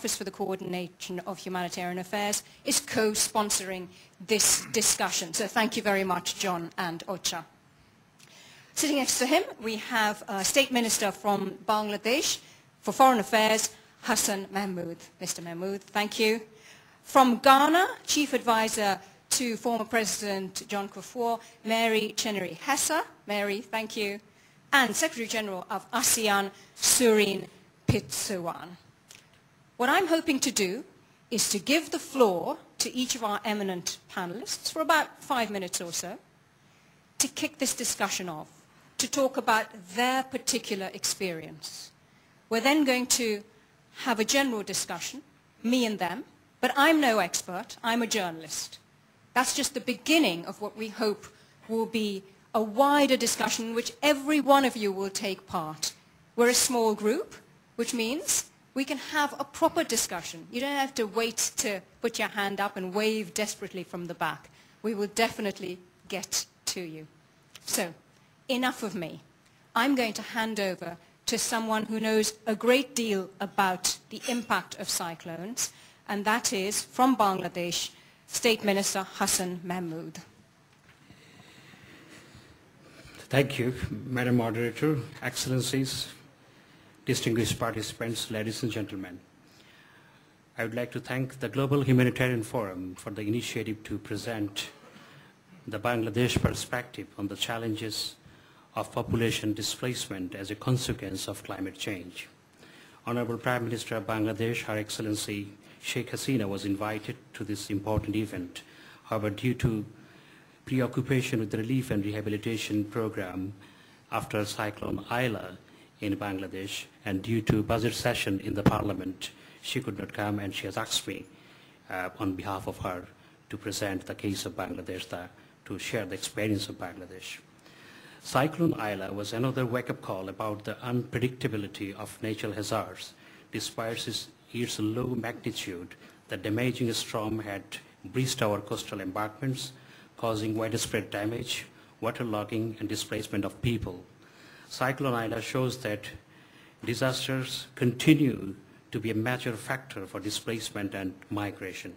Office for the Coordination of Humanitarian Affairs, is co-sponsoring this discussion. So thank you very much, John and Ocha. Sitting next to him, we have State Minister from Bangladesh for Foreign Affairs, Hassan Mahmood. Mr. Mahmood, thank you. From Ghana, Chief Advisor to former President John Kufuor, Mary Chinery-Hesse. Mary, thank you. And Secretary General of ASEAN, Surin Pitsuwan. What I'm hoping to do is to give the floor to each of our eminent panelists for about 5 minutes or so to kick this discussion off, to talk about their particular experience. We're then going to have a general discussion, me and them, but I'm no expert, I'm a journalist. That's just the beginning of what we hope will be a wider discussion in which every one of you will take part. We're a small group, which means we can have a proper discussion. You don't have to wait to put your hand up and wave desperately from the back. We will definitely get to you. So, enough of me. I'm going to hand over to someone who knows a great deal about the impact of cyclones, and that is, from Bangladesh, State Minister Hassan Mahmood. Thank you, Madam Moderator, Excellencies, distinguished participants, ladies and gentlemen. I would like to thank the Global Humanitarian Forum for the initiative to present the Bangladesh perspective on the challenges of population displacement as a consequence of climate change. Honorable Prime Minister of Bangladesh, Her Excellency Sheikh Hasina, was invited to this important event. However, due to preoccupation with the relief and rehabilitation program after Cyclone Idra in Bangladesh and due to budget session in the parliament, she could not come, and she has asked me on behalf of her to present the case of Bangladesh, to share the experience of Bangladesh. Cyclone Idra was another wake-up call about the unpredictability of natural hazards. Despite its low magnitude, the damaging storm had breached our coastal embankments, causing widespread damage, waterlogging, and displacement of people. Cyclone Idra shows that disasters continue to be a major factor for displacement and migration.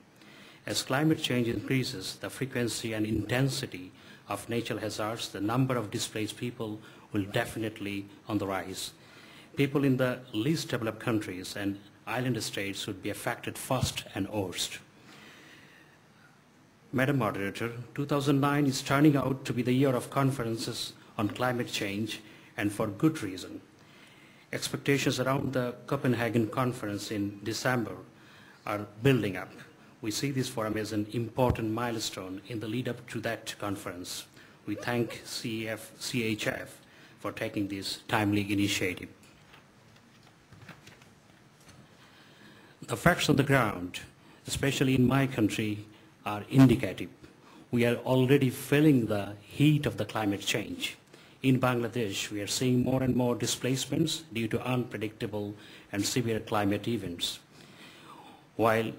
As climate change increases the frequency and intensity of natural hazards, the number of displaced people will definitely on the rise. People in the least developed countries and island states would be affected first and worst. Madam Moderator, 2009 is turning out to be the year of conferences on climate change, and for good reason. Expectations around the Copenhagen conference in December are building up. We see this forum as an important milestone in the lead up to that conference. We thank CHF for taking this timely initiative. The facts on the ground, especially in my country, are indicative. We are already feeling the heat of the climate change. In Bangladesh, we are seeing more and more displacements due to unpredictable and severe climate events. While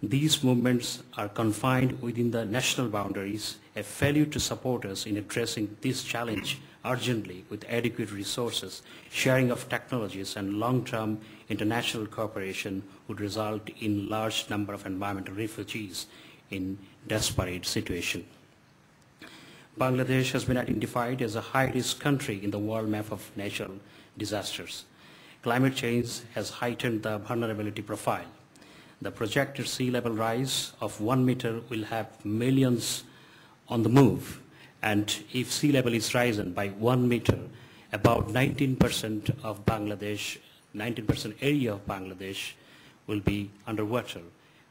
these movements are confined within the national boundaries, a failure to support us in addressing this challenge urgently with adequate resources, sharing of technologies, and long-term international cooperation would result in large number of environmental refugees in desperate situation. Bangladesh has been identified as a high-risk country in the world map of natural disasters. Climate change has heightened the vulnerability profile. The projected sea level rise of 1 meter will have millions on the move, and if sea level is risen by 1 meter, about 19% of Bangladesh, 19% area of Bangladesh will be underwater.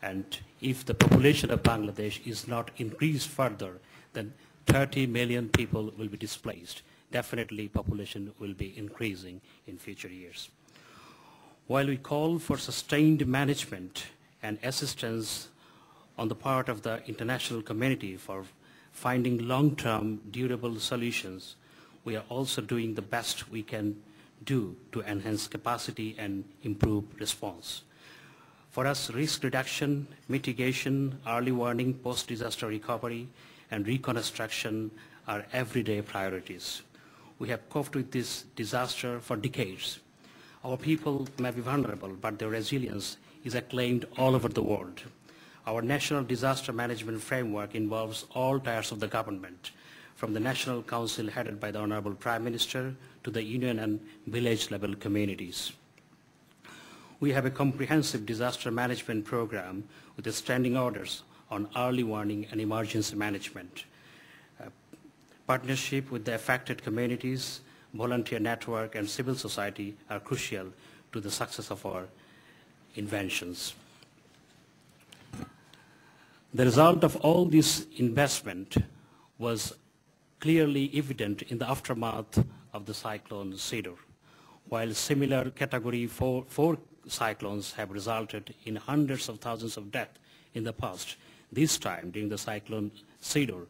And if the population of Bangladesh is not increased further, then 30 million people will be displaced. Definitely population will be increasing in future years. While we call for sustained management and assistance on the part of the international community for finding long-term durable solutions, we are also doing the best we can do to enhance capacity and improve response. For us, risk reduction, mitigation, early warning, post-disaster recovery, and reconstruction are everyday priorities. We have coped with this disaster for decades. Our people may be vulnerable, but their resilience is acclaimed all over the world. Our national disaster management framework involves all tiers of the government, from the National Council headed by the Honorable Prime Minister to the union and village level communities. We have a comprehensive disaster management program with standing orders on early warning and emergency management. Partnership with the affected communities, volunteer network and civil society are crucial to the success of our inventions. The result of all this investment was clearly evident in the aftermath of the Cyclone Sidr. While similar category 4 cyclones have resulted in hundreds of thousands of deaths in the past, this time during the Cyclone Sidr,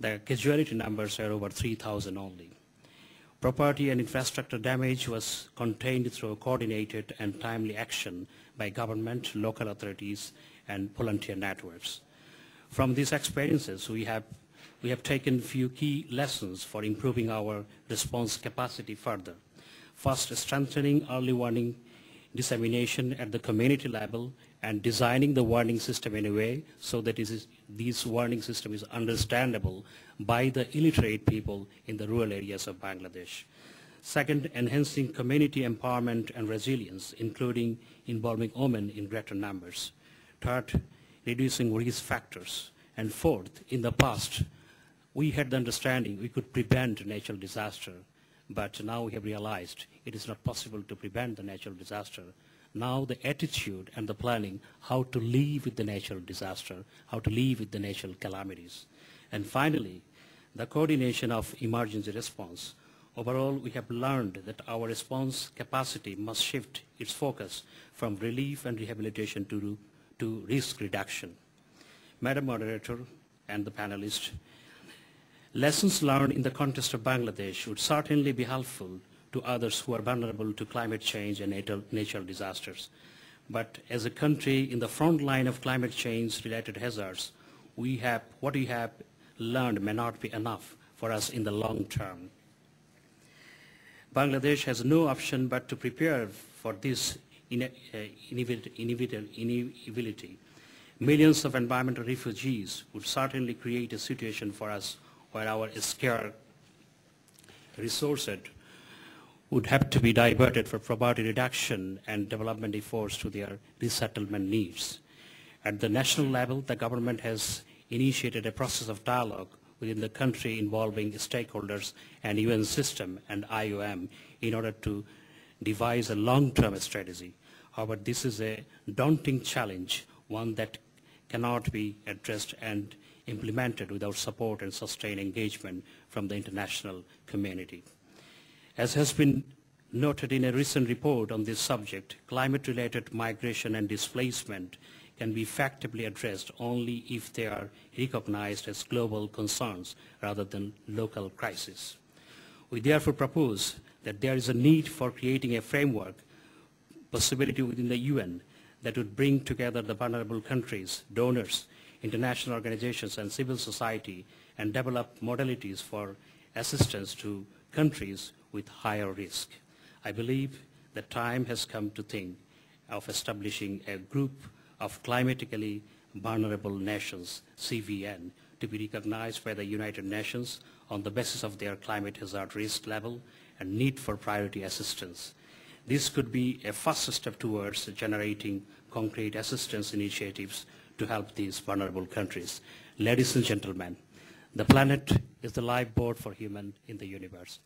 the casualty numbers are over 3,000 only. Property and infrastructure damage was contained through coordinated and timely action by government, local authorities, and volunteer networks. From these experiences, we have taken few key lessons for improving our response capacity further. First, strengthening early warning dissemination at the community level and designing the warning system in a way so that this warning system is understandable by the illiterate people in the rural areas of Bangladesh. Second, enhancing community empowerment and resilience, including involving women in greater numbers. Third, reducing risk factors. And fourth, in the past, we had the understanding we could prevent natural disaster, but now we have realized it is not possible to prevent the natural disaster. Now the attitude and the planning, how to live with the natural disaster, how to live with the natural calamities. And finally, the coordination of emergency response. Overall, we have learned that our response capacity must shift its focus from relief and rehabilitation to risk reduction. Madam Moderator and the panelists, lessons learned in the context of Bangladesh would certainly be helpful to others who are vulnerable to climate change and natural disasters. But as a country in the front line of climate change-related hazards, what we have learned may not be enough for us in the long term. Bangladesh has no option but to prepare for this inevitability. Millions of environmental refugees would certainly create a situation for us where our scarce resources would have to be diverted for poverty reduction and development efforts to their resettlement needs. At the national level, the government has initiated a process of dialogue within the country involving stakeholders and UN system and IOM in order to devise a long-term strategy. However, this is a daunting challenge, one that cannot be addressed and implemented without support and sustained engagement from the international community. As has been noted in a recent report on this subject, climate-related migration and displacement can be effectively addressed only if they are recognized as global concerns rather than local crises. We therefore propose that there is a need for creating a framework, possibility within the UN, that would bring together the vulnerable countries, donors, international organizations and civil society and develop modalities for assistance to countries with higher risk. I believe the time has come to think of establishing a group of climatically vulnerable nations, CVN, to be recognized by the United Nations on the basis of their climate hazard risk level and need for priority assistance. This could be a first step towards generating concrete assistance initiatives to help these vulnerable countries. Ladies and gentlemen, the planet is the lifeboat for human in the universe.